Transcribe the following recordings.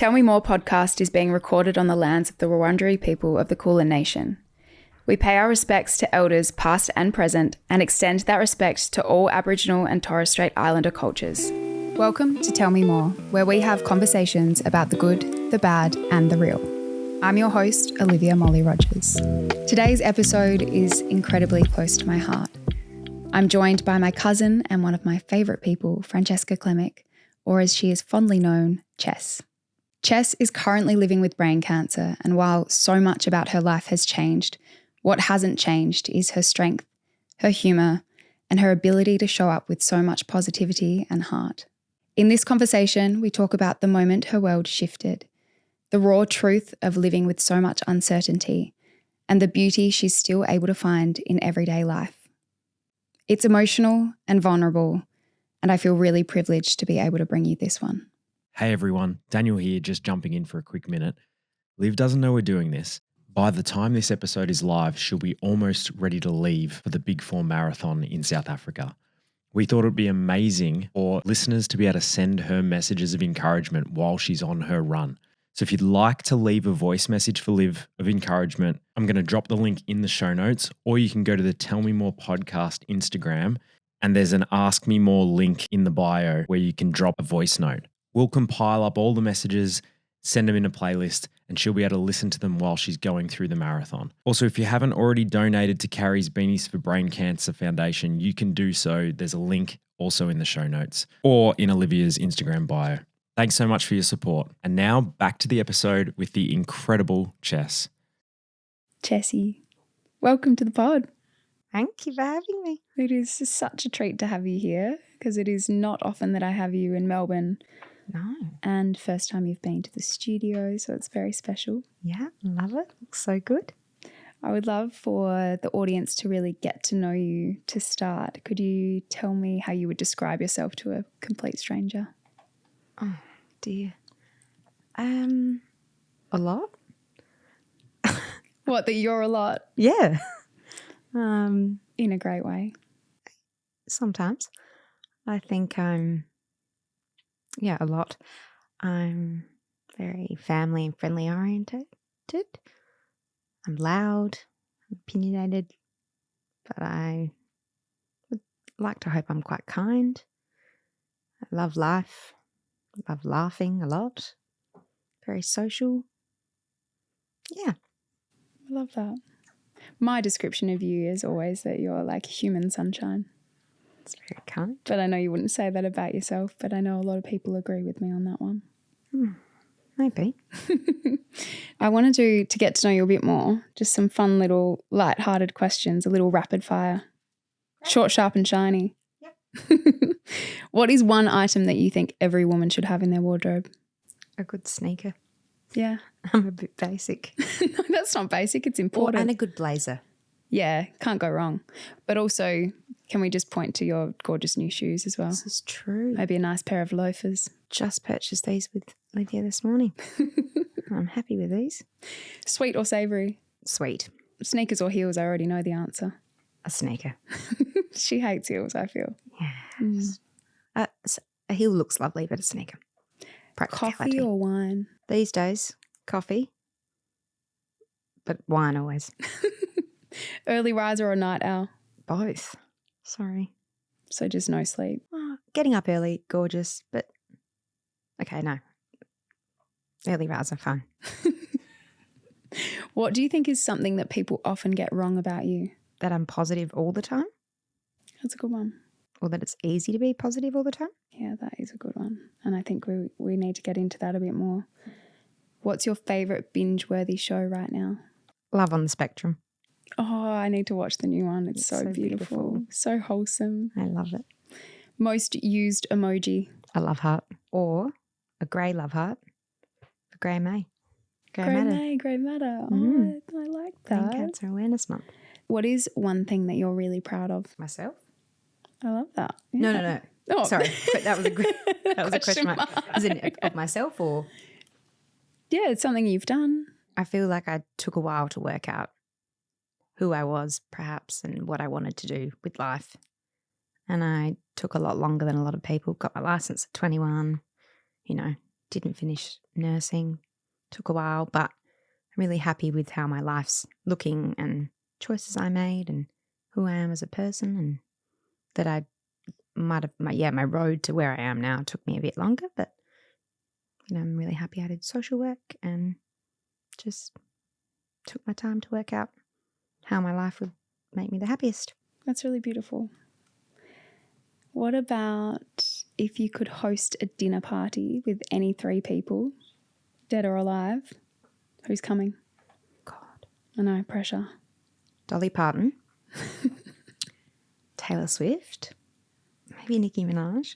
Tell Me More podcast is being recorded on the lands of the Wurundjeri people of the Kulin Nation. We pay our respects to elders past and present and extend that respect to all Aboriginal and Torres Strait Islander cultures. Welcome to Tell Me More, where we have conversations about the good, the bad and the real. I'm your host, Olivia Molly Rogers. Today's episode is incredibly close to my heart. I'm joined by my cousin and one of my favourite people, Francesca Klemich, or as she is fondly known, Chess. Chess is currently living with brain cancer, and while so much about her life has changed, what hasn't changed is her strength, her humour, and her ability to show up with so much positivity and heart. In this conversation, we talk about the moment her world shifted, the raw truth of living with so much uncertainty, and the beauty she's still able to find in everyday life. It's emotional and vulnerable, and I feel really privileged to be able to bring you this one. Hey everyone, Daniel here, just jumping in for a quick minute. Liv doesn't know we're doing this. By the time this episode is live, she'll be almost ready to leave for the Big 4 marathon in South Africa. We thought it would be amazing for listeners to be able to send her messages of encouragement while she's on her run. So if you'd like to leave a voice message for Liv of encouragement, I'm going to drop the link in the show notes, or you can go to the Tell Me More podcast Instagram, and there's an Ask Me More link in the bio where you can drop a voice note. We'll compile up all the messages, send them in a playlist, and she'll be able to listen to them while she's going through the marathon. Also, if you haven't already donated to Carrie's Beanies for Brain Cancer Foundation, you can do so. There's a link also in the show notes or in Olivia's Instagram bio. Thanks so much for your support. And now back to the episode with the incredible Chess. Chessie, welcome to the pod. Thank you for having me. It is such a treat to have you here because it is not often that I have you in Melbourne. No. And first time you've been to the studio, so it's very special. Yeah, love it. Looks so good. I would love for the audience to really get to know you to start. Could you tell me how you would describe yourself to a complete stranger? Oh, dear. A lot. What, that you're a lot? Yeah. In a great way. Sometimes. I think I'm a lot. I'm very family and friendly oriented. I'm loud, opinionated, but I would like to hope I'm quite kind. I love life. I love laughing a lot. Very social. Yeah. I love that. My description of you is always that you're like human sunshine. It's very kind. But I know you wouldn't say that about yourself, but I know a lot of people agree with me on that one. Maybe. I wanted to get to know you a bit more. Just some fun little light-hearted questions, a little rapid fire. Short, sharp and shiny. Yep. What is one item that you think every woman should have in their wardrobe? A good sneaker. Yeah. I'm a bit basic. No, that's not basic. It's important. And a good blazer. Yeah, can't go wrong. But also, can we just point to your gorgeous new shoes as well? This is true. Maybe a nice pair of loafers. Just purchased these with Lydia this morning. I'm happy with these. Sweet or savoury? Sweet. Sneakers or heels? I already know the answer. A sneaker. She hates heels, I feel. Yes. A heel looks lovely, but a sneaker. Coffee or wine? These days, coffee, but wine always. Early riser or night owl? Both. Sorry. So just no sleep. Oh, getting up early, gorgeous, but okay, no. Early riser, fine. What do you think is something that people often get wrong about you? That I'm positive all the time? That's a good one. Or that it's easy to be positive all the time? Yeah, that is a good one. And I think we need to get into that a bit more. What's your favourite binge-worthy show right now? Love on the Spectrum. Oh, I need to watch the new one. It's so beautiful. So wholesome. I love it. Most used emoji? A love heart. Or a grey love heart for Grey May. Grey matter. Oh, I like that. Brain Cancer Awareness Month. What is one thing that you're really proud of? Myself? I love that. Yeah. No. Oh. Sorry, that was a question mark. Is it of myself or? Yeah, it's something you've done. I feel like I took a while to work out who I was perhaps and what I wanted to do with life. And I took a lot longer than a lot of people. Got my license at 21, didn't finish nursing. Took a while, but I'm really happy with how my life's looking and choices I made and who I am as a person, and that I might have, my road to where I am now took me a bit longer, but, I'm really happy I did social work and just took my time to work out how my life would make me the happiest. That's really beautiful. What about if you could host a dinner party with any 3 people, dead or alive? Who's coming? God. I know, pressure. Dolly Parton. Taylor Swift. Maybe Nicki Minaj.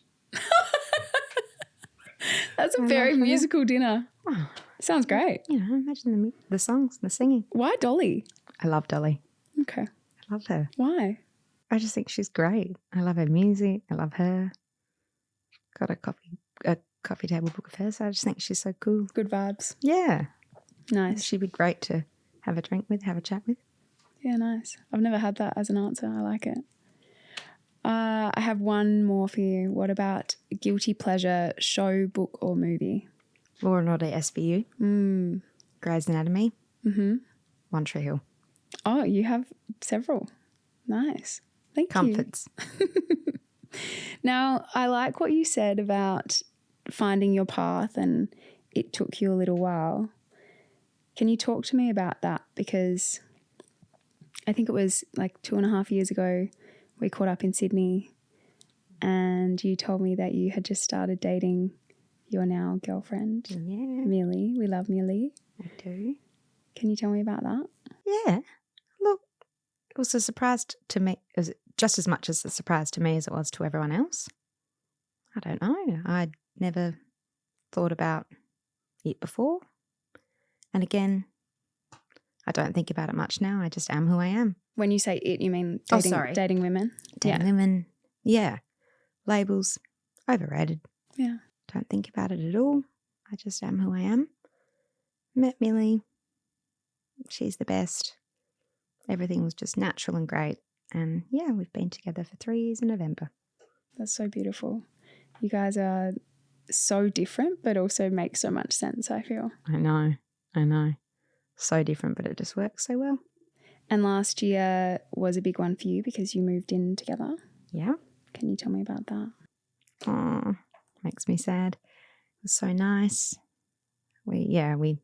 That's a very musical dinner. Oh, Sounds great. Imagine the songs, the singing. Why Dolly? I love Dolly. Okay. I love her. Why? I just think she's great. I love her music. I love her. Got a coffee table book of hers. I just think she's so cool. Good vibes. Yeah. Nice. She'd be great to have a drink with, have a chat with. Yeah, nice. I've never had that as an answer. I like it. I have one more for you. What about guilty pleasure show, book or movie? Law and Order SVU. Grey's Anatomy. One Tree Hill. Oh, you have several. Nice. Thank Comforts. you. Now, I like what you said about finding your path and it took you a little while. Can you talk to me about that? Because I think it was like 2.5 years ago we caught up in Sydney and you told me that you had just started dating your now girlfriend, Millie. We love Millie. I do. Can you tell me about that? Yeah. Look, it was a surprise to me. It was just as much as a surprise to me as it was to everyone else. I don't know. I'd never thought about it before. And again, I don't think about it much now. I just am who I am. When you say it, you mean dating women? Dating women. Yeah. Labels. Overrated. Yeah. Don't think about it at all. I just am who I am. Met Millie. She's the best. Everything was just natural and great. And yeah, we've been together for 3 years in November. That's so beautiful. You guys are so different, but also make so much sense, I feel. I know. So different, but it just works so well. And last year was a big one for you because you moved in together. Yeah. Can you tell me about that? Oh, makes me sad. It was so nice. We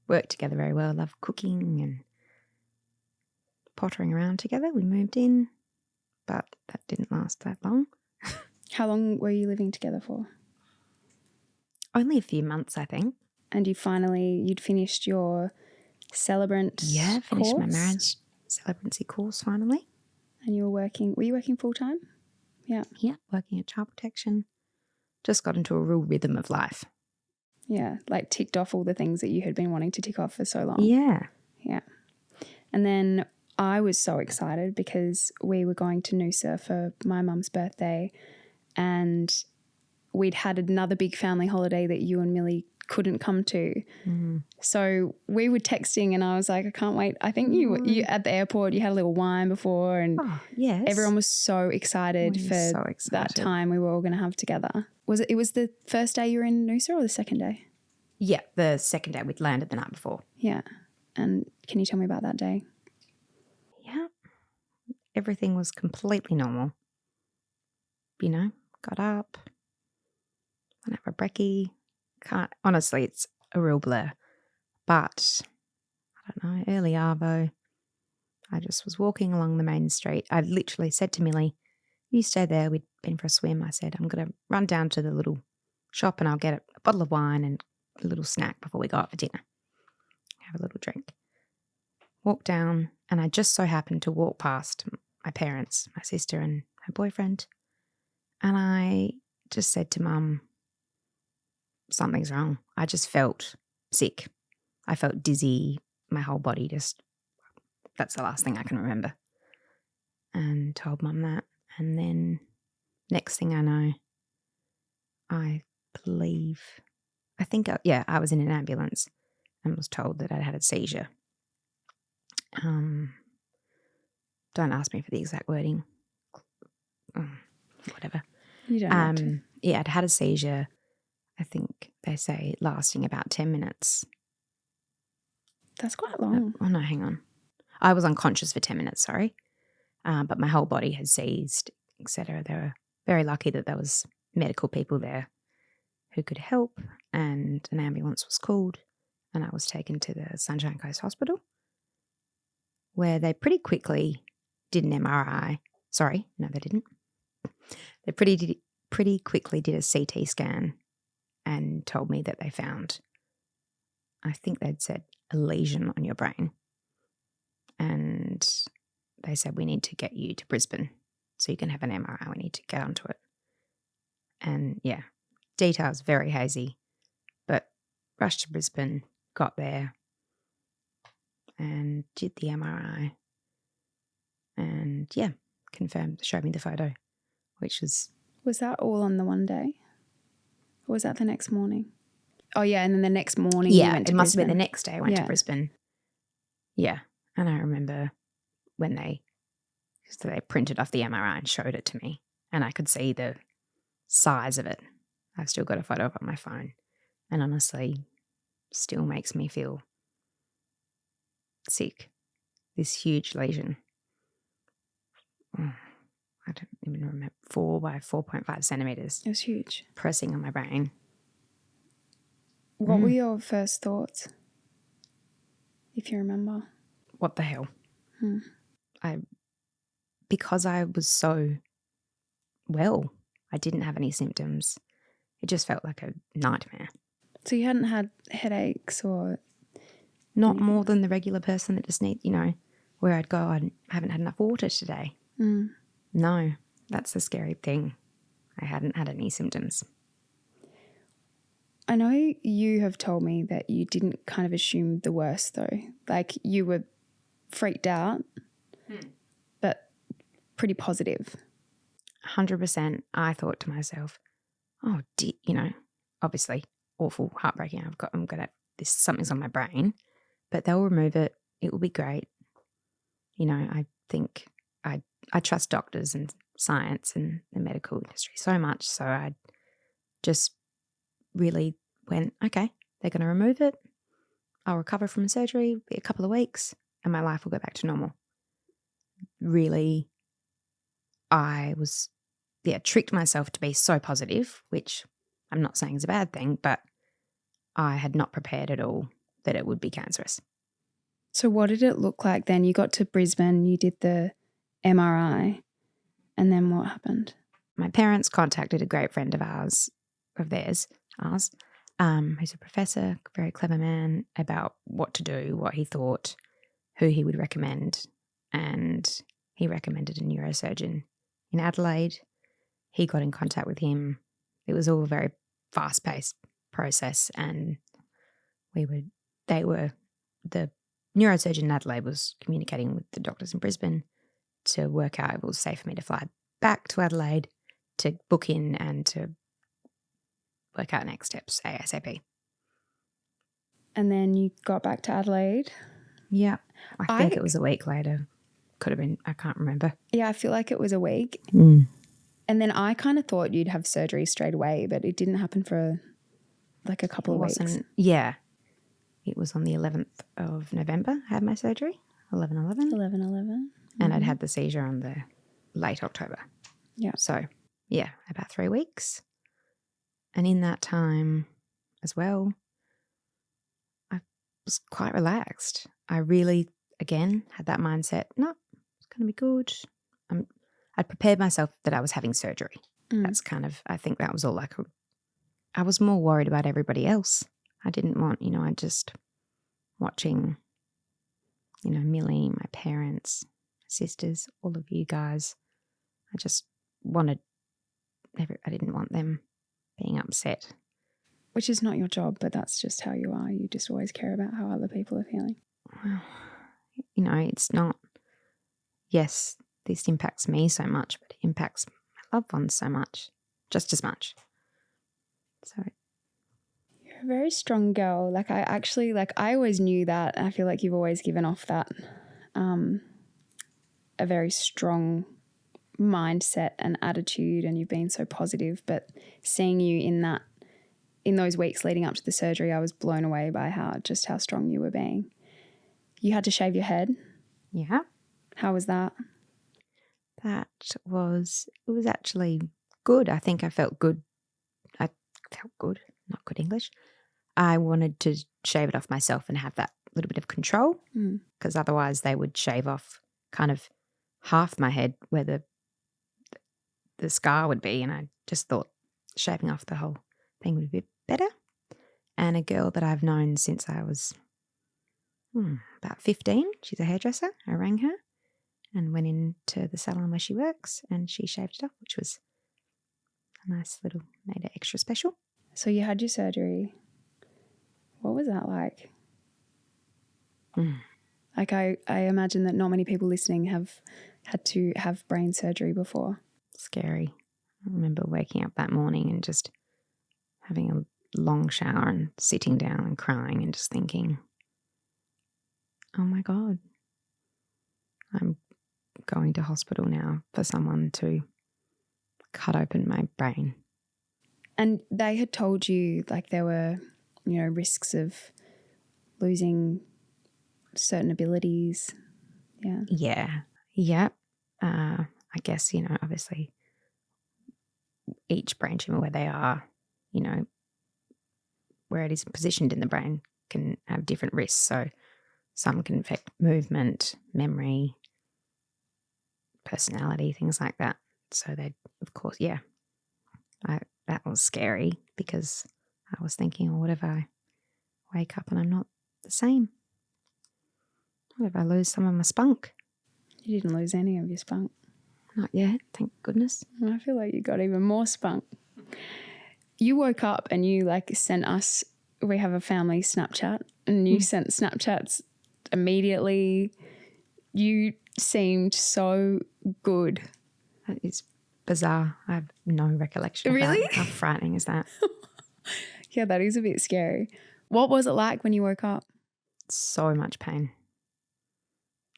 worked together very well. Love cooking and pottering around together. We moved in, but that didn't last that long. How long were you living together for? Only a few months, I think. And you'd finished your celebrant finished course? my marriage celebrancy course finally. And were you working full time? Yeah. Yeah, working at child protection. Just got into a real rhythm of life. Yeah, like ticked off all the things that you had been wanting to tick off for so long. Yeah. Yeah. And then I was so excited because we were going to Noosa for my mum's birthday and we'd had another big family holiday that you and Millie couldn't come to. So we were texting and I was like, I can't wait. I think you at the airport, you had a little wine before and everyone was so excited that time we were all going to have together. It was the first day you were in Noosa or the second day? Yeah, the second day. We'd landed the night before. Yeah. And can you tell me about that day? Yeah. Everything was completely normal. Got up, went have a brekkie. Honestly, it's a real blur. But, I don't know, early arvo, I just was walking along the main street. I literally said to Millie, you stay there. We'd been for a swim. I said, I'm going to run down to the little shop and I'll get a bottle of wine and a little snack before we go out for dinner. Have a little drink. Walk down and I just so happened to walk past my parents, my sister and her boyfriend. And I just said to Mum, something's wrong. I just felt sick. I felt dizzy. My whole body that's the last thing I can remember. And told Mum that. And then next thing I know, I was in an ambulance and was told that I'd had a seizure. Don't ask me for the exact wording. Whatever. You don't have to. Yeah, I'd had a seizure. I I think they say lasting about 10 minutes. That's quite long. Oh, no, hang on. I was unconscious for 10 minutes, sorry. But my whole body had seized, etc. They were very lucky that there was medical people there who could help, and an ambulance was called, and I was taken to the Sunshine Coast Hospital, where they pretty quickly did an MRI. Sorry, no, they didn't. They pretty quickly did a CT scan and told me that they found, I think they'd said, a lesion on your brain. And they said, we need to get you to Brisbane so you can have an MRI. We need to get onto it. And yeah, details very hazy, but rushed to Brisbane, got there and did the MRI. And yeah, confirmed, showed me the photo, which was... Was that all on the one day? Or was that the next morning? Oh, yeah, and then the next morning you went to it must have been the Brisbane. next day I went to Brisbane. Yeah, and I remember when they printed off the MRI and showed it to me, and I could see the size of it. I've still got a photo of it on my phone, and honestly, still makes me feel sick. This huge lesion. I don't even remember, 4 by 4.5 centimetres. It was huge. Pressing on my brain. What were your first thoughts, if you remember? What the hell? Because I was so well, I didn't have any symptoms. It just felt like a nightmare. So you hadn't had headaches or... Not more than the regular person that just needs, where I'd go, I haven't had enough water today. No, that's the scary thing. I hadn't had any symptoms. I know you have told me that you didn't kind of assume the worst though. Like you were freaked out, but pretty positive. 100%. I thought to myself, oh, obviously awful, heartbreaking. I'm gonna, something's on my brain, but they'll remove it. It will be great. I think I trust doctors and science and the medical industry so much. So I just really went, okay, they're going to remove it. I'll recover from surgery, be a couple of weeks, and my life will go back to normal. Really, I was, tricked myself to be so positive, which I'm not saying is a bad thing, but I had not prepared at all that it would be cancerous. So what did it look like then? You got to Brisbane, you did the MRI, and then what happened? My parents contacted a great friend of theirs, who's a professor, very clever man, about what to do, what he thought, who he would recommend. And he recommended a neurosurgeon in Adelaide. He got in contact with him. It was all a very fast-paced process, and the neurosurgeon in Adelaide was communicating with the doctors in Brisbane to work out if it was safe for me to fly back to Adelaide, to book in and to work out next steps ASAP. And then you got back to Adelaide? Yeah. I think it was a week later. Could have been, I can't remember. Yeah, I feel like it was a week. And then I kind of thought you'd have surgery straight away, but it didn't happen for like a couple of weeks. Yeah. It was on the 11th of November I had my surgery, 11/11. 11/11. And I'd had the seizure on the late October. Yeah. So, yeah, about 3 weeks. And in that time as well, I was quite relaxed. I really, again, had that mindset, no, it's going to be good. I'd prepared myself that I was having surgery. That's kind of, I think that was all I was more worried about everybody else. I didn't want, I just watching, Millie, my parents, my sisters, all of you guys. I just wanted, I didn't want them being upset. Which is not your job, but that's just how you are. You just always care about how other people are feeling. Well, it's not, yes, this impacts me so much, but it impacts my loved ones so much, just as much. So you're a very strong girl. I always knew that. I feel like you've always given off that a very strong mindset and attitude, and you've been so positive. But seeing you in that in those weeks leading up to the surgery, I was blown away by how strong you were being. You had to shave your head. Yeah. How was that? It was actually good. I think I felt good. I felt good, not good English. I wanted to shave it off myself and have that little bit of control, because otherwise they would shave off kind of half my head where the scar would be, and I just thought shaving off the whole thing would be better. And a girl that I've known since I was about 15, she's a hairdresser. I rang her and went into the salon where she works, and she shaved it off, which was a nice little, made it extra special. So you had your surgery. What was that like? Like I imagine that not many people listening have had to have brain surgery before. Scary. I remember waking up that morning and just having a long shower and sitting down and crying and just thinking, oh my God, I'm going to hospital now for someone to cut open my brain. And they had told you like there were, risks of losing certain abilities. Yeah. Yeah. Yep. I guess, obviously each brain tumor where they are, where it is positioned in the brain can have different risks. So some can affect movement, memory, personality, things like that. So they, of course, yeah, that was scary because I was thinking, well, what if I wake up and I'm not the same? What if I lose some of my spunk? You didn't lose any of your spunk. Not yet, thank goodness. I feel like you got even more spunk. You woke up and you sent us, we have a family Snapchat, and you sent Snapchats immediately. You seemed so good. That is bizarre. I have no recollection of Really? that. How frightening is that? Yeah, that is a bit scary. What was it like when you woke up? So much pain.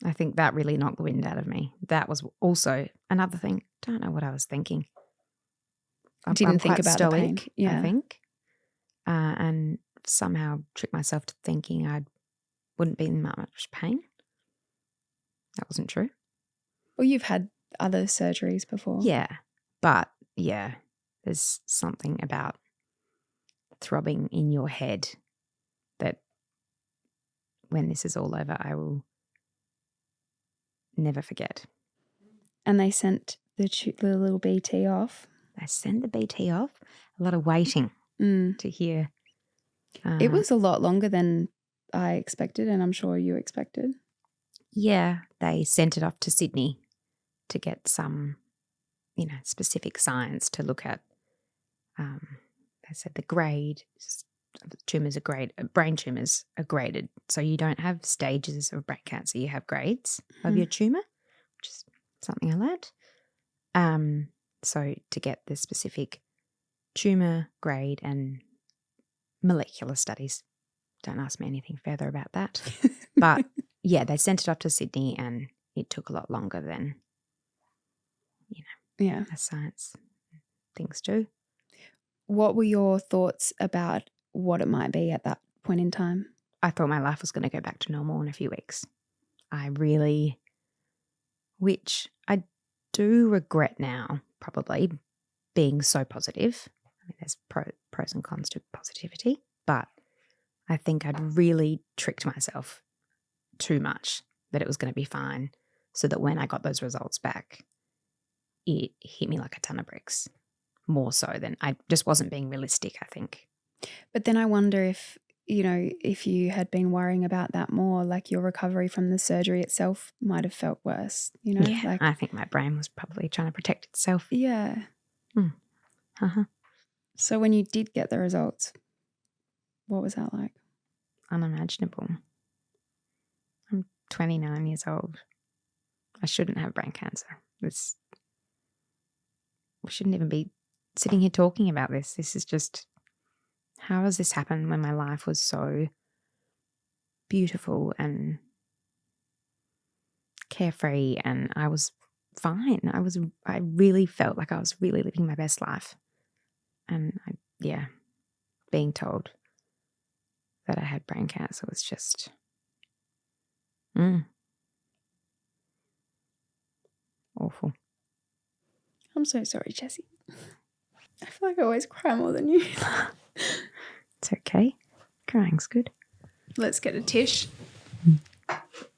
I think that really knocked the wind out of me. That was also another thing. Don't know what I was thinking. Didn't think quite about the pain. stoic, Yeah. I think. And somehow tricked myself to thinking I wouldn't be in that much pain. That wasn't true. Well, you've had other surgeries before. Yeah. But yeah, there's something about throbbing in your head that when this is all over, I will never forget. And they sent the little BT off. They send the BT off. A lot of waiting to hear. It was a lot longer than I expected, and I'm sure you expected. Yeah, they sent it off to Sydney to get some, specific science to look at. They said the grade, tumors are graded, brain tumors are graded. So you don't have stages of brain cancer, you have grades of your tumor, which is something I learned. So to get the specific tumor grade and molecular studies. Don't ask me anything further about that. But yeah, they sent it off to Sydney and it took a lot longer than, Yeah, the science things do. What were your thoughts about what it might be at that point in time? I thought my life was going to go back to normal in a few weeks. Which I do regret now, probably, being so positive. I mean, there's pros and cons to positivity, but I think I'd really tricked myself too much that it was going to be fine, so that when I got those results back, it hit me like a ton of bricks, more so than I just wasn't being realistic, I think. But then I wonder if, if you had been worrying about that more, like your recovery from the surgery itself might have felt worse, Yeah, I think my brain was probably trying to protect itself. Yeah. Uh-huh. So when you did get the results, what was that like? Unimaginable. I'm 29 years old. I shouldn't have brain cancer. We shouldn't even be sitting here talking about this. This is just, how does this happen when my life was so beautiful and carefree and I was fine. I really felt like I was really living my best life. And being told that I had brain cancer was just awful. I'm so sorry, Jessie. I feel like I always cry more than you. It's okay. Crying's good. Let's get a tish.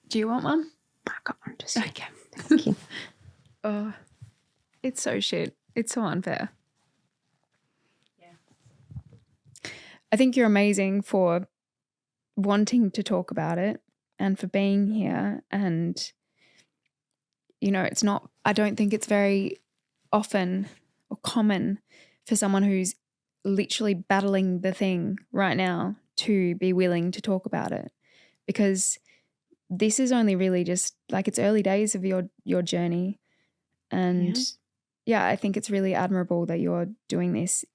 Do you want one? I got one just Okay. Thank you. Oh, it's so shit. It's so unfair. Yeah. I think you're amazing for wanting to talk about it and for being here. And, you know, I don't think it's very often or common for someone who's literally battling the thing right now to be willing to talk about it, because this is only really just like it's early days of your journey. And yeah, I think it's really admirable that you're doing this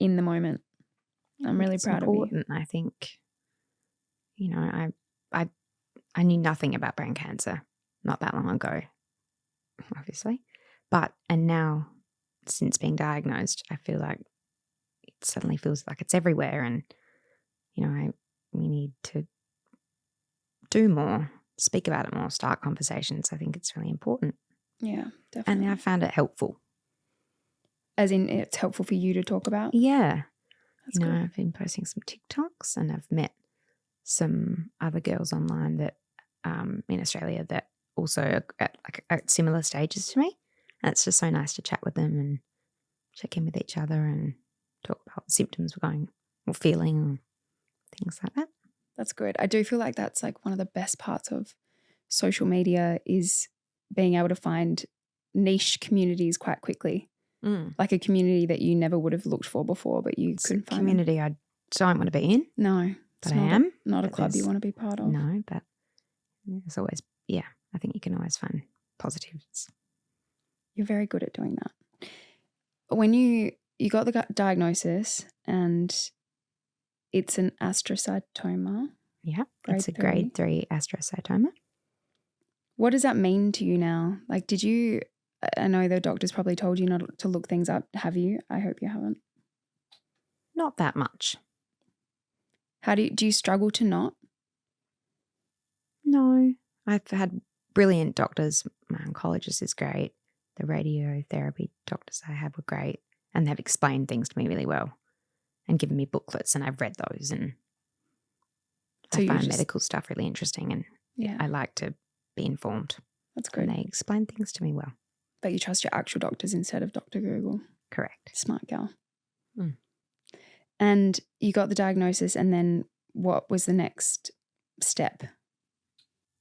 in the moment. I'm really proud of you. I think, you know, I knew nothing about brain cancer not that long ago, obviously. And now, since being diagnosed, I feel like it suddenly feels like it's everywhere. And, you know, we need to do more, speak about it more, start conversations. I think it's really important. Yeah, definitely. And I found it helpful. As in it's helpful for you to talk about? Yeah. That's good. I've been posting some TikToks and I've met some other girls online that in Australia that also are at similar stages to me. And it's just so nice to chat with them and check in with each other and talk about what symptoms we're going or feeling and things like that. That's good. I do feel like that's like one of the best parts of social media is being able to find niche communities quite quickly. Like a community that you never would have looked for before, but you couldn't find community I don't want to be in. No. But I am. Not a club you want to be part of. No, but there's always, I think you can always find positives. You're very good at doing that. When you got the diagnosis and it's an astrocytoma. Yeah, it's a grade 3 astrocytoma. What does that mean to you now? Like, I know the doctors probably told you not to look things up. Have you? I hope you haven't. Not that much. How do you struggle to not? No, I've had brilliant doctors. My oncologist is great. The radiotherapy doctors I have were great, and they've explained things to me really well and given me booklets, and I've read those, and I find medical stuff really interesting, and I like to be informed. That's good. And they explain things to me well. But you trust your actual doctors instead of Dr. Google. Correct. Smart gal. And you got the diagnosis, and then what was the next step?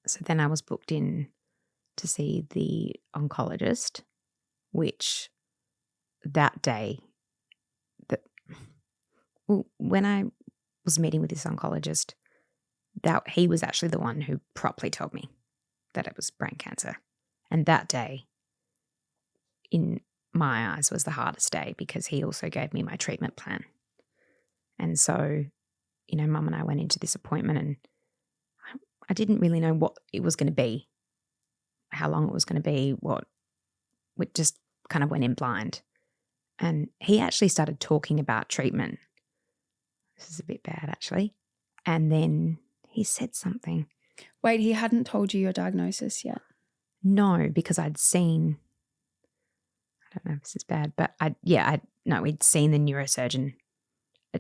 So then I was booked in to see the oncologist, which that day, when I was meeting with this oncologist, he was actually the one who properly told me that it was brain cancer. And that day, in my eyes, was the hardest day because he also gave me my treatment plan. And so, Mum and I went into this appointment and I didn't really know what it was going to be, how long it was going to be, we just kind of went in blind. And he actually started talking about treatment. This is a bit bad, actually. And then he said something. Wait, he hadn't told you your diagnosis yet? No, because I'd seen, I don't know if this is bad, but we'd seen the neurosurgeon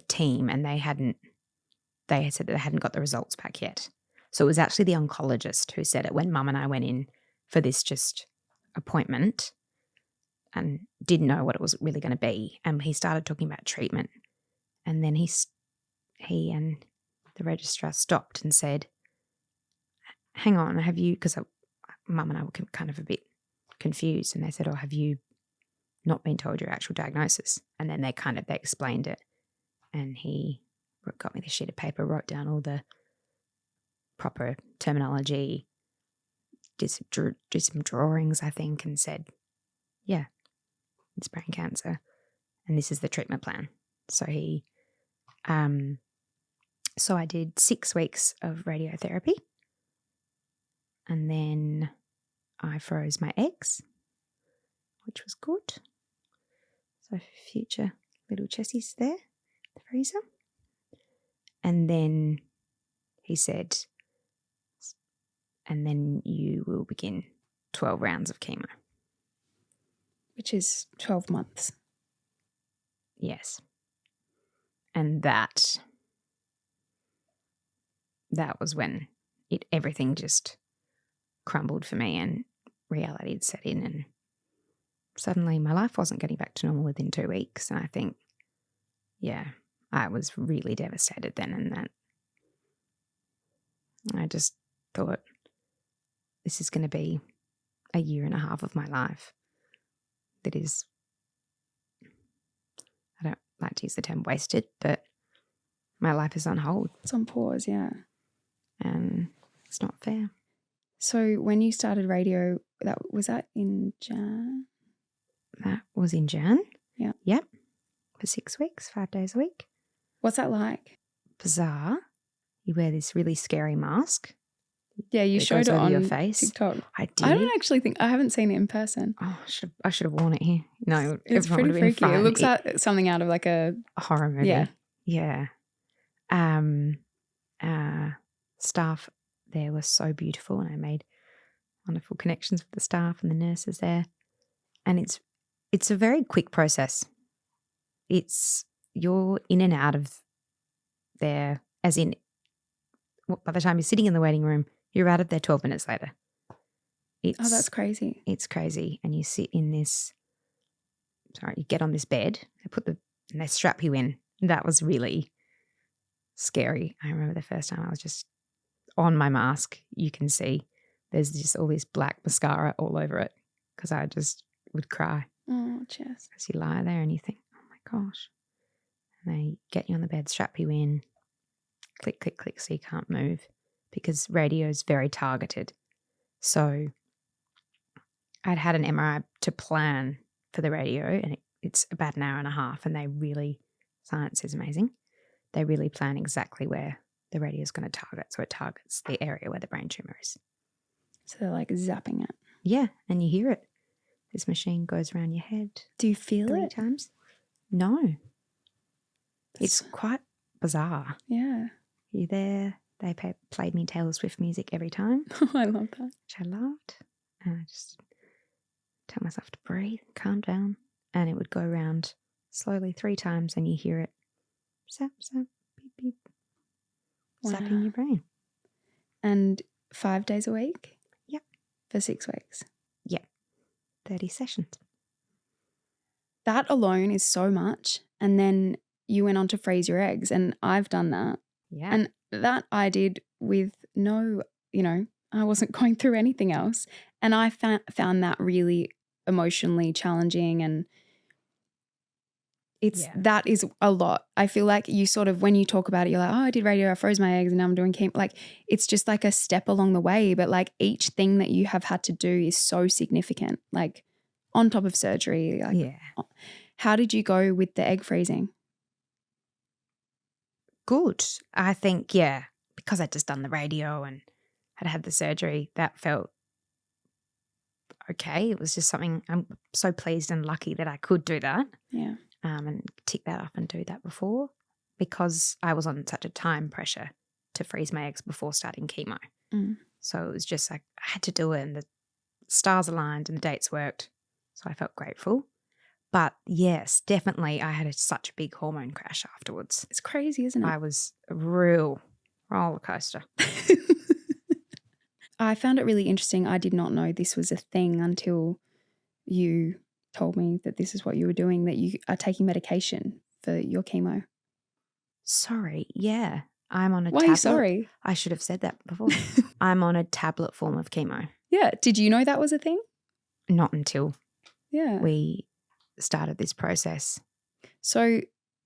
team and they had said that they hadn't got the results back yet. So it was actually the oncologist who said it when Mum and I went in for this just appointment and didn't know what it was really going to be. And he started talking about treatment. And then he and the registrar stopped and said, hang on, have you, because Mum and I were kind of a bit confused, and they said, have you not been told your actual diagnosis? And then they explained it. And he got me this sheet of paper, wrote down all the proper terminology, did some drawings, I think, and said, yeah, it's brain cancer. And this is the treatment plan. So so I did 6 weeks of radiotherapy. And then I froze my eggs, which was good. So future little Chessie's there, the freezer. And then he said, and then you will begin 12 rounds of chemo. Which is 12 months. Yes. And that was when everything just crumbled for me and reality had set in, and suddenly my life wasn't getting back to normal within 2 weeks. And I think, yeah, I was really devastated then, and that I just thought, this is going to be a year and a half of my life that is, I don't like to use the term wasted, but my life is on hold. It's on pause, yeah. And it's not fair. So when you started radio, was that in Jan? That was in Jan. Yeah. Yep. For 6 weeks, 5 days a week. What's that like? Bizarre. You wear this really scary mask. Yeah, you that showed goes it over on your face. TikTok. I did. I don't actually think, I haven't seen it in person. Oh, I should have worn it here. No, It's everyone pretty would have been freaky. It fine. looks like something out of like a horror movie. Yeah. Yeah. Staff there were so beautiful, and I made wonderful connections with the staff and the nurses there. And it's a very quick process. You're in and out of there, as in, by the time you're sitting in the waiting room, you're out of there 12 minutes later. Oh, that's crazy. It's crazy. And you sit in you get on this bed, and they strap you in. That was really scary. I remember the first time I was just on my mask. You can see there's just all this black mascara all over it, because I just would cry. Oh, cheers. As you lie there and you think, oh my gosh. And they get you on the bed, strap you in, click, click, click, so you can't move, because radio is very targeted. So I'd had an MRI to plan for the radio, and it's about an hour and a half, and science is amazing. They really plan exactly where the radio is going to target. So it targets the area where the brain tumour is. So they're like zapping it. Yeah, and you hear it. This machine goes around your head. Do you feel 3 it? times? No. It's quite bizarre. Yeah. You're there. They played me Taylor Swift music every time. I love that. Which I loved. And I just tell myself to breathe, calm down. And it would go around slowly 3 times, and you hear it. Zap, zap, beep, beep. Wow. Zapping your brain. And 5 days a week? Yep. For 6 weeks? Yep. 30 sessions. That alone is so much. And then you went on to freeze your eggs, and I've done that. Yeah. And that I did with I wasn't going through anything else. And I found that really emotionally challenging, and that is a lot. I feel like you sort of, when you talk about it, you're like, oh, I did radio, I froze my eggs, and now I'm doing chemo. Like, it's just like a step along the way. But like, each thing that you have had to do is so significant, like on top of surgery. Like, yeah. How did you go with the egg freezing? Good. I think, yeah, because I'd just done the radio and had the surgery, that felt okay. It was just something, I'm so pleased and lucky that I could do that. Yeah. And tick that off and do that before, because I was on such a time pressure to freeze my eggs before starting chemo. Mm. So it was just like I had to do it, and the stars aligned and the dates worked. So I felt grateful. But yes, definitely I had such a big hormone crash afterwards. It's crazy, isn't it? I was a real roller coaster. I found it really interesting. I did not know this was a thing until you told me that this is what you were doing, that you are taking medication for your chemo. Sorry. Yeah. I'm on a Why tablet. Are you sorry? I should have said that before. I'm on a tablet form of chemo. Yeah. Did you know that was a thing? Not until we started this process. So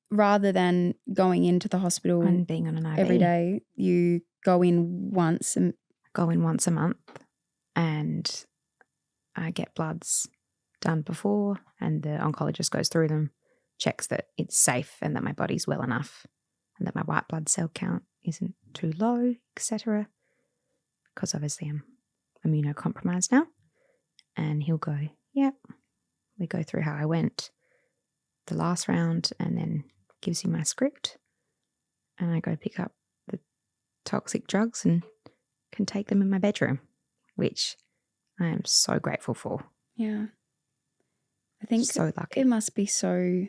rather than going into the hospital and being on an IV every day, you go in once a month, and I get bloods done before, and the oncologist goes through them, checks that it's safe and that my body's well enough and that my white blood cell count isn't too low, etc. Because obviously I'm immunocompromised now. And he'll go, yep. We go through how I went the last round, and then gives you my script. and I go pick up the toxic drugs and can take them in my bedroom, which I am so grateful for. Yeah. I think So lucky. it must be so...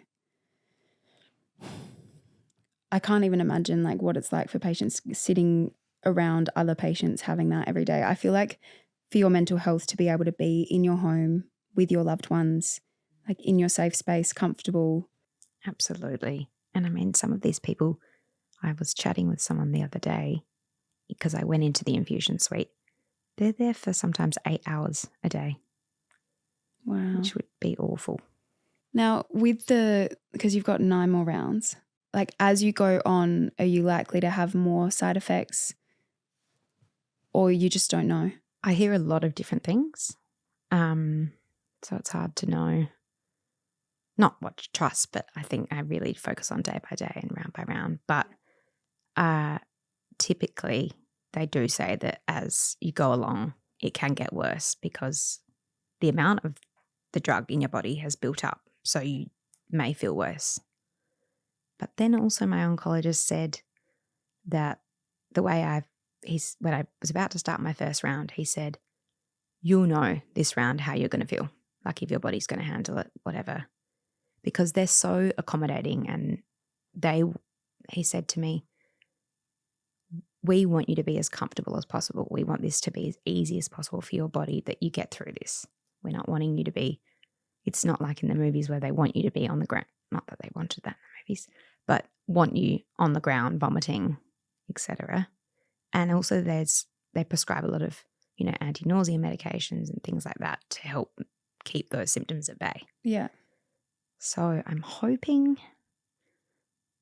I can't even imagine like what it's like for patients sitting around other patients having that every day. I feel like for your mental health to be able to be in your home with your loved ones, like in your safe space, comfortable. Absolutely. And I mean, some of these people, I was chatting with someone the other day because I went into the infusion suite. They're there for sometimes 8 hours a day, Wow. which would be awful. Now, because you've got 9 more rounds, like as you go on, are you likely to have more side effects or you just don't know? I hear a lot of different things. So it's hard to know not what to trust, but I think I really focus on day by day and round by round. But typically they do say that as you go along, it can get worse because the amount of the drug in your body has built up. So you may feel worse. But then also my oncologist said that the way when I was about to start my first round, he said, you'll know this round how you're going to feel, like if your body's going to handle it, whatever. Because they're so accommodating and he said to me, we want you to be as comfortable as possible. We want this to be as easy as possible for your body that you get through this. We're not wanting you to be, it's not like in the movies where they want you to be on the ground. Not that they wanted that in the movies, but want you on the ground, vomiting, etc. And also they prescribe a lot of, anti-nausea medications and things like that to help keep those symptoms at bay. Yeah. So I'm hoping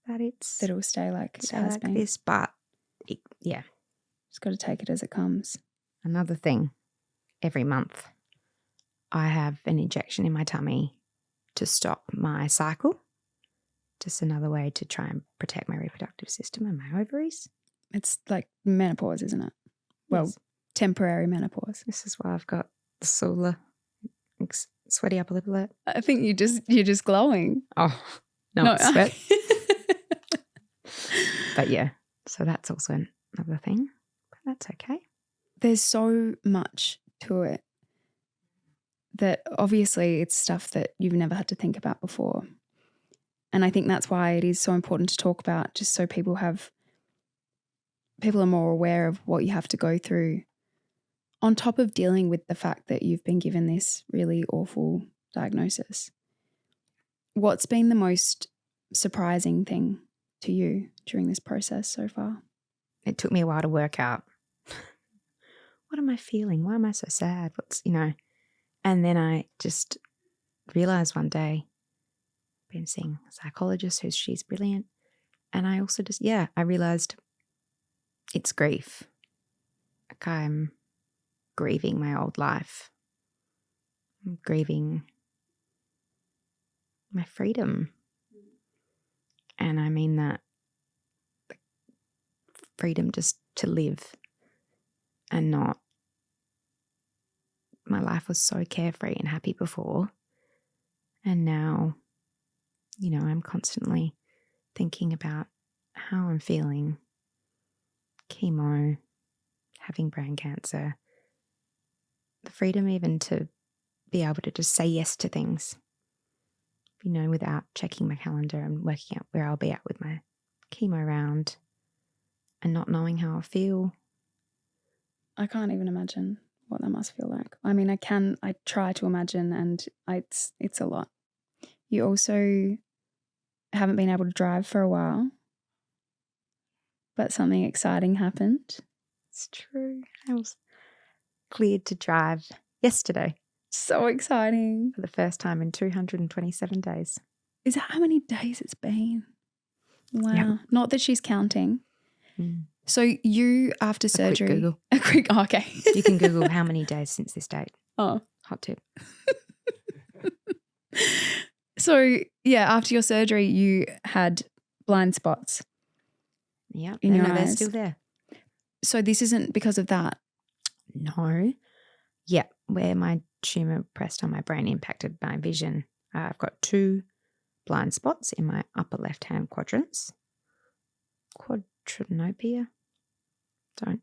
that it'll stay like it has been. This, but Just got to take it as it comes. Another thing, every month I have an injection in my tummy to stop my cycle. Just another way to try and protect my reproductive system and my ovaries. It's like menopause, isn't it? Well, yes. Temporary menopause. This is why I've got the solar sweaty upper lip alert. I think you're just glowing. Oh, no. Sweat. But yeah, so that's also another thing. But that's okay. There's so much to it that obviously it's stuff that you've never had to think about before. And I think that's why it is so important to talk about, just so people are more aware of what you have to go through, on top of dealing with the fact that you've been given this really awful diagnosis. What's been the most surprising thing to you during this process so far? It took me a while to work out, what am I feeling? Why am I so sad? And then I just realized one day, I've been seeing a psychologist she's brilliant. And I also I realized it's grief. Like I'm grieving my old life. I'm grieving my freedom. And I mean that freedom just to live and not, my life was so carefree and happy before. And now, I'm constantly thinking about how I'm feeling, chemo, having brain cancer, the freedom even to be able to just say yes to things, without checking my calendar and working out where I'll be at with my chemo round and not knowing how I feel. I can't even imagine what that must feel like. I mean, I try to imagine, and it's a lot. You also haven't been able to drive for a while, but something exciting happened. It's true. I was cleared to drive yesterday. So exciting. For the first time in 227 days. Is that how many days it's been? Wow. Yep. Not that she's counting. So you, after surgery... A quick Google. Okay. You can Google how many days since this date. Oh. Hot tip. So, yeah, after your surgery, you had blind spots. Yeah. In your eyes. They're still there. So this isn't because of that? No. Yeah. Where my tumour pressed on my brain impacted my vision. I've got 2 blind spots in my upper left-hand quadrants. quadranopia. Don't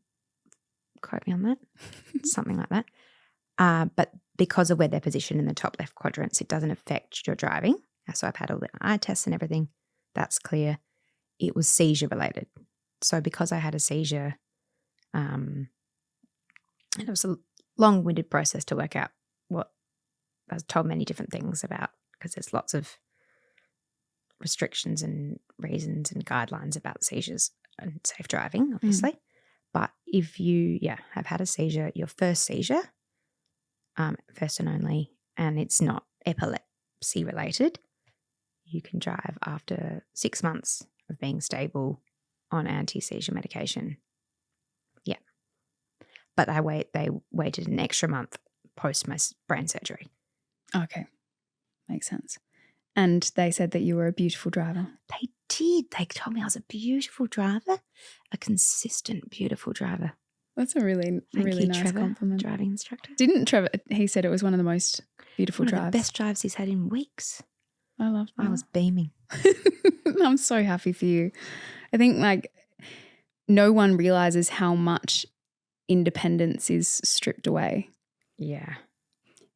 quote me on that. Something like that. But because of where they're positioned in the top left quadrants, it doesn't affect your driving. So I've had all the eye tests and everything. That's clear. It was seizure related. So because I had a seizure, and it was a long-winded process to work out what I was told many different things about, because there's lots of restrictions and reasons and guidelines about seizures and safe driving, obviously. But if you, have had a seizure, your first seizure, first and only, and it's not epilepsy related, you can drive after 6 months of being stable on anti-seizure medication. Yeah. But they waited an extra month post my brain surgery. Okay. Makes sense. And they said that you were a beautiful driver. They did. They told me I was a beautiful driver, a consistent, beautiful driver. That's a really nice Trevor, compliment. driving instructor. Didn't Trevor, he said it was one of the most beautiful drives. One of the best drives he's had in weeks. I love that. I was beaming. I'm so happy for you. I think no one realizes how much independence is stripped away. Yeah.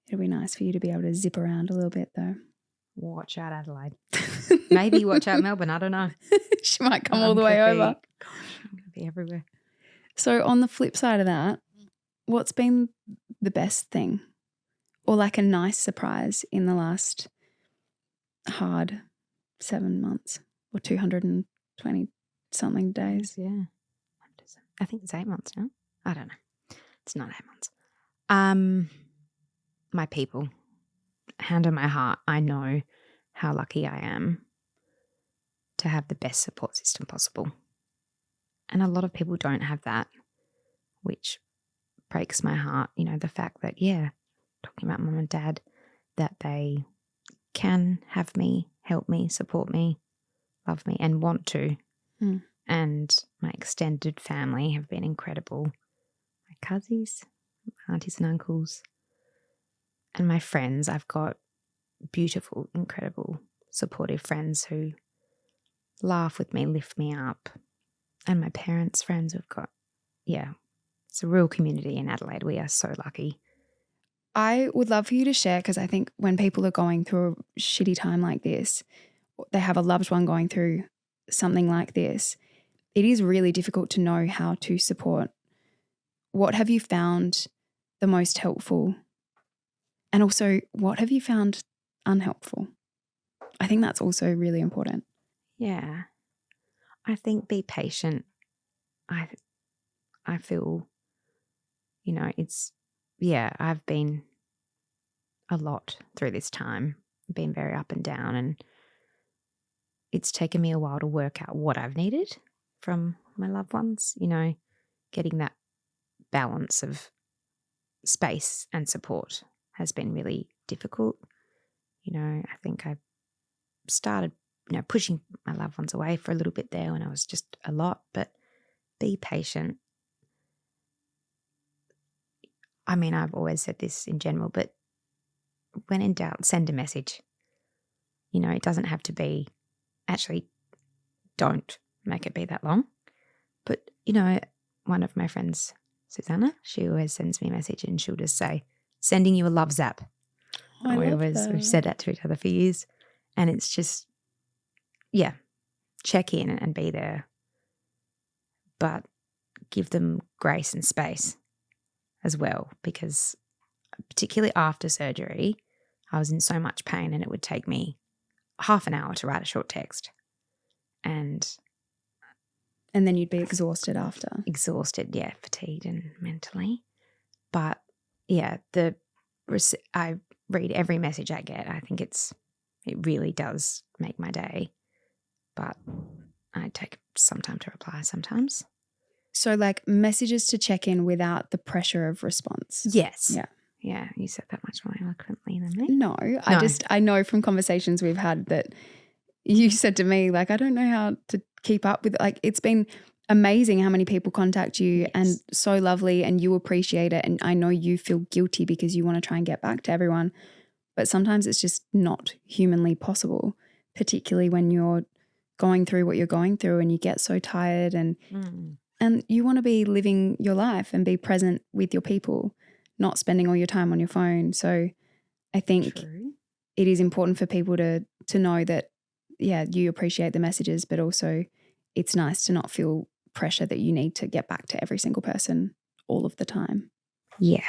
It'll be nice for you to be able to zip around a little bit though. Watch out Adelaide. Maybe watch out Melbourne. I don't know. She might come all the way over. Gosh, I'm going to be everywhere. So on the flip side of that, what's been the best thing or a nice surprise in the last hard 7 months or 220 something days? Yeah. I think it's 8 months now. I don't know. It's not 8 months. My people. Hand on my heart, I know how lucky I am to have the best support system possible. And a lot of people don't have that, which breaks my heart. The fact that, talking about mum and dad, that they can have me, help me, support me, love me, and want to. And my extended family have been incredible. My cousins, aunties and uncles, and my friends. I've got beautiful, incredible, supportive friends who laugh with me, lift me up. And my parents' friends have got, it's a real community in Adelaide. We are so lucky. I would love for you to share, because I think when people are going through a shitty time like this, they have a loved one going through something like this, it is really difficult to know how to support. What have you found the most helpful? And also, what have you found unhelpful? I think that's also really important. Yeah. I think be patient. I feel, I've been a lot through this time, been very up and down, and it's taken me a while to work out what I've needed from my loved ones, getting that balance of space and support has been really difficult. I think I started, pushing my loved ones away for a little bit there when I was just a lot, but be patient. I mean, I've always said this in general, but when in doubt, send a message. It doesn't have to be, actually, don't make it be that long. But, one of my friends, Susanna, she always sends me a message and she'll just say, sending you a love zap. We've said that to each other for years. And it's just, check in and be there. But give them grace and space as well, because particularly after surgery, I was in so much pain and it would take me half an hour to write a short text. And then you'd be exhausted after. Exhausted, fatigued and mentally. But I read every message I get. I think it really does make my day. But I take some time to reply sometimes. So messages to check in without the pressure of response. Yes. Yeah. Yeah, you said that much more eloquently than me. No, I know from conversations we've had that you said to me, I don't know how to keep up with it. It's been amazing how many people contact you. Yes. And so lovely, and you appreciate it. And I know you feel guilty because you want to try and get back to everyone. But sometimes it's just not humanly possible, particularly when you're going through what you're going through and you get so tired and you want to be living your life and be present with your people, not spending all your time on your phone. So I think True. it is important for people to know that, yeah, you appreciate the messages, but also it's nice to not feel pressure that you need to get back to every single person all of the time. Yeah.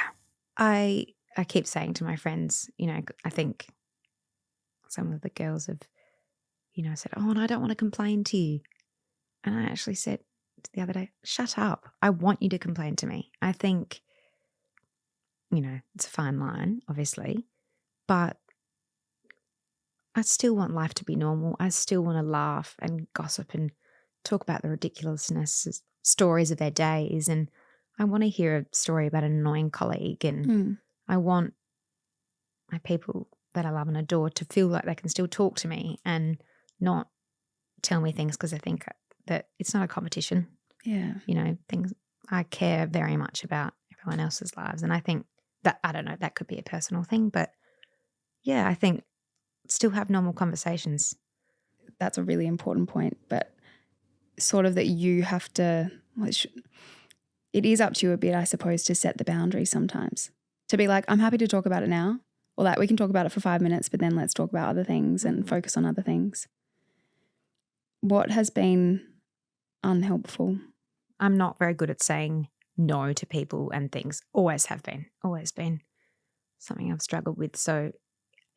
I keep saying to my friends, I think some of the girls have, said, oh, and I don't want to complain to you. And I actually said the other day, shut up. I want you to complain to me. I think, it's a fine line, obviously, but I still want life to be normal. I still want to laugh and gossip and talk about the ridiculousness, stories of their days. And I want to hear a story about an annoying colleague. And I want my people that I love and adore to feel like they can still talk to me and not tell me things because I think that it's not a competition. Yeah. Things I care very much about everyone else's lives. And I think that, I don't know, that could be a personal thing. But yeah, I think still have normal conversations. That's a really important point. But sort of that you have to, it is up to you a bit, I suppose, to set the boundary sometimes. To be like, I'm happy to talk about it now. Or like, we can talk about it for 5 minutes, but then let's talk about other things and focus on other things. What has been unhelpful? I'm not very good at saying no to people and things. Always have been. Always been something I've struggled with. So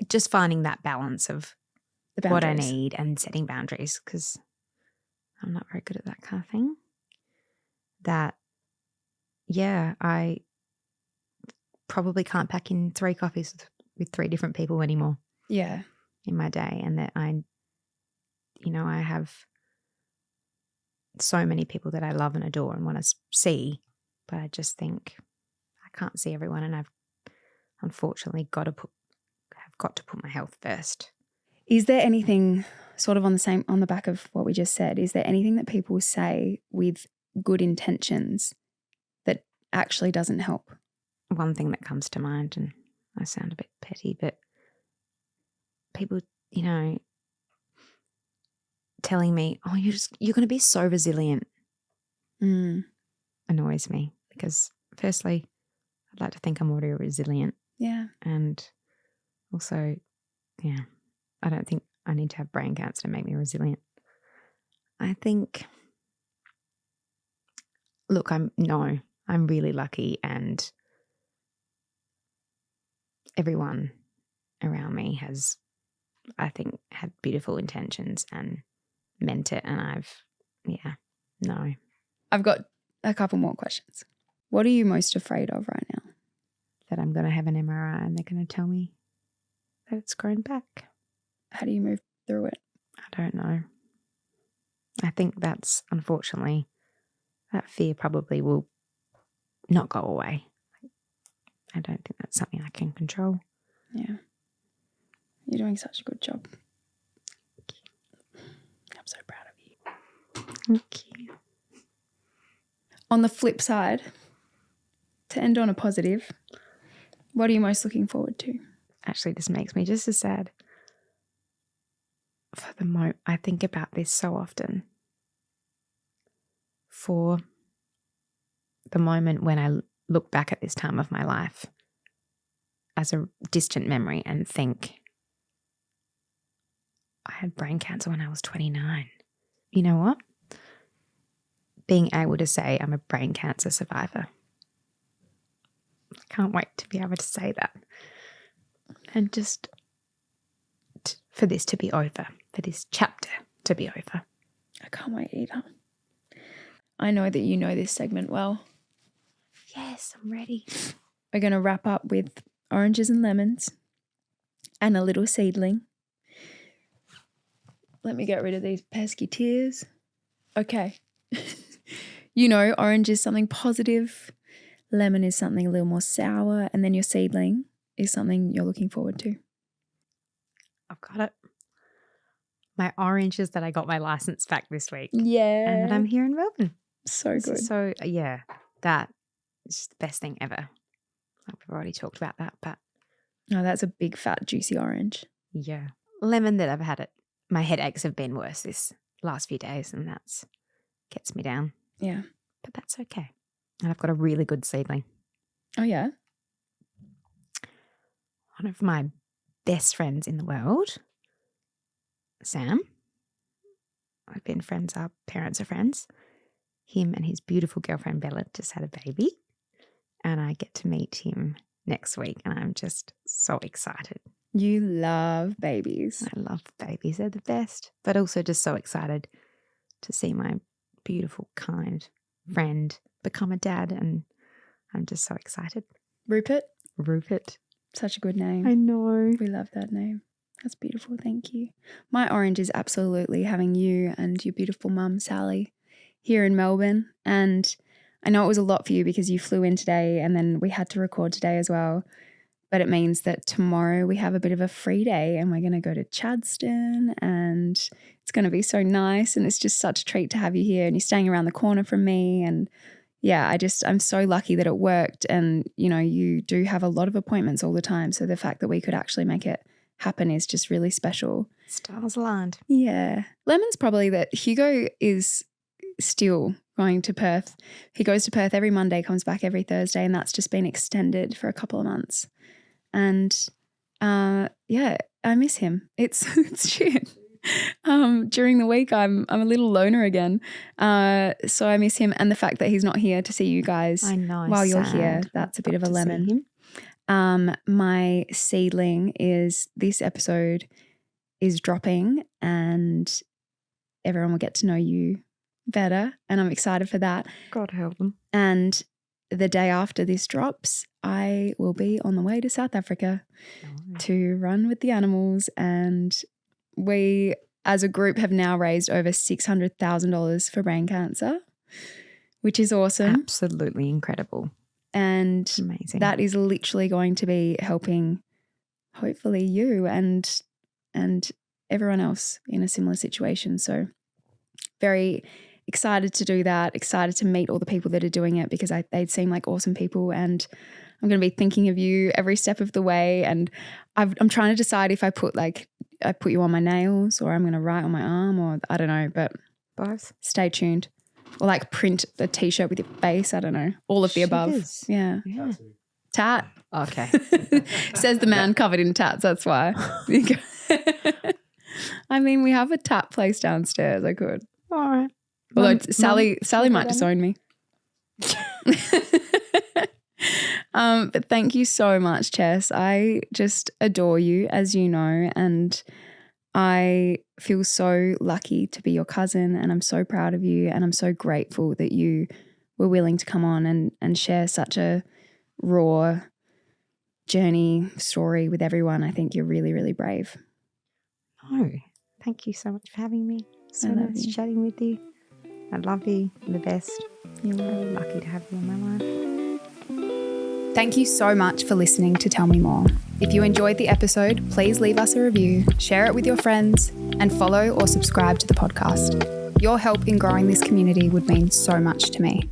just finding that balance of what I need and setting boundaries, because I'm not very good at that kind of thing. That, yeah, I probably can't pack in 3 coffees with 3 different people anymore. Yeah. In my day. And that I have so many people that I love and adore and want to see, but I just think I can't see everyone, and I've unfortunately got to put my health first. Is there anything sort of on the back of what we just said, is there anything that people say with good intentions that actually doesn't help? One thing that comes to mind, and I sound a bit petty, but people, telling me, oh, you're going to be so resilient, annoys me, because firstly, I'd like to think I'm already resilient. Yeah. And also, yeah, I don't think I need to have brain cancer to make me resilient. I think, look, I'm really lucky, and everyone around me has, I think, had beautiful intentions and meant it. And I've got a couple more questions. What are you most afraid of right now? That I'm going to have an MRI and they're going to tell me that it's grown back. How do you move through it? I don't know. I think that's, unfortunately, that fear probably will not go away. I don't think that's something I can control. Yeah. You're doing such a good job. I'm so proud of you. Thank you. On the flip side, to end on a positive, what are you most looking forward to? Actually, this makes me just as sad. For the moment, I think about this so often. For the moment when I look back at this time of my life as a distant memory and think, I had brain cancer when I was 29. You know what? Being able to say I'm a brain cancer survivor. I can't wait to be able to say that. And just for this to be over, for this chapter to be over. I can't wait either. I know that you know this segment well. Yes, I'm ready. We're going to wrap up with oranges and lemons and a little seedling. Let me get rid of these pesky tears. Okay. Orange is something positive, lemon is something a little more sour, and then your seedling is something you're looking forward to. I've got it. My orange is that I got my license back this week. Yeah. And that I'm here in Melbourne. So good. So, yeah, that is the best thing ever. We've already talked about that, but. Oh, that's a big, fat, juicy orange. Yeah. Lemon that I've had it. My headaches have been worse this last few days, and that's gets me down. Yeah. But that's okay. And I've got a really good seedling. Oh, yeah? One of my best friends in the world, Sam. I've been friends, our parents are friends. Him and his beautiful girlfriend Bella just had a baby, and I get to meet him next week, and I'm just so excited. You love babies. I love babies. They're the best, but also just so excited to see my beautiful, kind friend become a dad, and I'm just so excited. Rupert? Such a good name. I know. We love that name. That's beautiful. Thank you. My orange is absolutely having you and your beautiful mum, Sally, here in Melbourne. And I know it was a lot for you because you flew in today and then we had to record today as well. But it means that tomorrow we have a bit of a free day and we're going to go to Chadstone, and it's going to be so nice. And it's just such a treat to have you here, and you're staying around the corner from me. And yeah, I'm so lucky that it worked. And, you know, you do have a lot of appointments all the time. So the fact that we could actually make it happen is just really special. Stars aligned. Yeah. Lemon's probably that Hugo is still going to Perth. He goes to Perth every Monday, comes back every Thursday, and that's just been extended for a couple of months. And yeah, I miss him. It's shit. During the week, I'm a little loner again. So I miss him, and the fact that he's not here to see you guys while you're here, that's a bit of a lemon. My seedling is this episode is dropping, and everyone will get to know you better, and I'm excited for that. God help them. And the day after this drops, I will be on the way to South Africa to run with the animals, and we as a group have now raised over $600,000 for brain cancer, which is awesome. Absolutely incredible. And amazing. That is literally going to be helping hopefully you and everyone else in a similar situation. So very excited to do that, excited to meet all the people that are doing it, because they seem like awesome people, and I'm going to be thinking of you every step of the way. And I'm trying to decide if I put you on my nails, or I'm going to write on my arm, or I don't know, but both. Stay tuned. Or like print a t-shirt with your face. I don't know. All of the above. Yeah. Tat. Okay. Says the man covered in tats. That's why. I mean, we have a tat place downstairs. I could. All right. Although Sally might disown me. But thank you so much, Chess. I just adore you, as you know, and I feel so lucky to be your cousin, and I'm so proud of you, and I'm so grateful that you were willing to come on and share such a raw journey story with everyone. I think you're really, really brave. Oh, thank you so much for having me. So nice chatting with you. I love you. You're the best. You're really lucky to have you in my life. Thank you so much for listening to Tell Me More. If you enjoyed the episode, please leave us a review, share it with your friends, and follow or subscribe to the podcast. Your help in growing this community would mean so much to me.